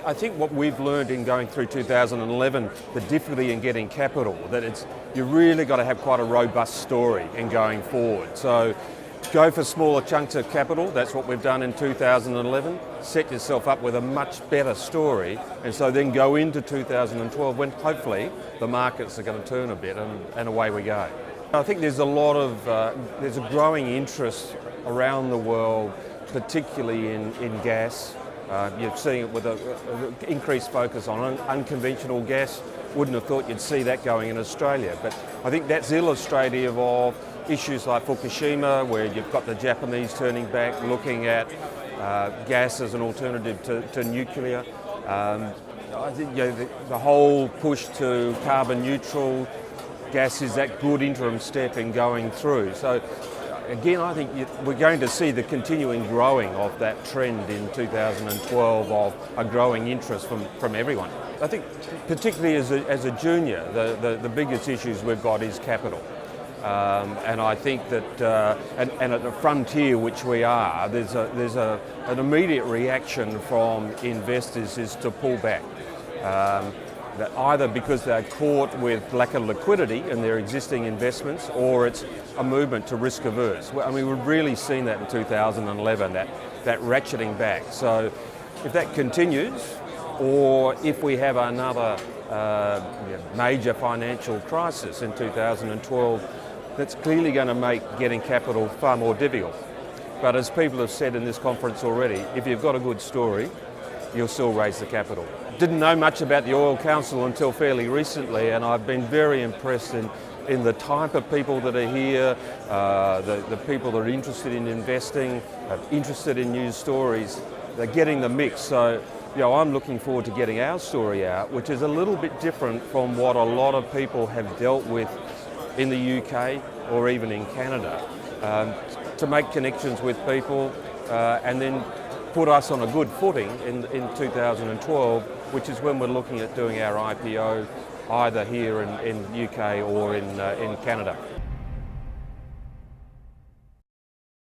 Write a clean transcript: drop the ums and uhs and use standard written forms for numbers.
I think what we've learned in going through 2011, the difficulty in getting capital, that you really got to have quite a robust story in going forward. So go for smaller chunks of capital, that's what we've done in 2011. Set yourself up with a much better story, and so then go into 2012 when hopefully the markets are going to turn a bit and away we go. I think there's there's a growing interest around the world, particularly in gas. You're seeing it with an increased focus on unconventional gas. Wouldn't have thought you'd see that going in Australia, but I think that's illustrative of issues like Fukushima, where you've got the Japanese turning back, looking at gas as an alternative to nuclear. I think the whole push to carbon neutral, gas is that good interim step in going through. So again, I think we're going to see the continuing growing of that trend in 2012 of a growing interest from everyone. I think particularly as a junior, the biggest issues we've got is capital. And I think that, and at the frontier which we are, there's an immediate reaction from investors is to pull back. That either because they're caught with lack of liquidity in their existing investments, or it's a movement to risk averse. I mean, we've really seen that in 2011, that ratcheting back. So if that continues, or if we have another major financial crisis in 2012, that's clearly going to make getting capital far more difficult. But as people have said in this conference already, if you've got a good story, you'll still raise the capital. Didn't know much about the Oil Council until fairly recently, and I've been very impressed in the type of people that are here, the people that are interested in investing, interested in news stories. They're getting the mix. So, I'm looking forward to getting our story out, which is a little bit different from what a lot of people have dealt with in the UK or even in Canada, to make connections with people and then put us on a good footing in 2012, which is when we're looking at doing our IPO either here in UK or in Canada.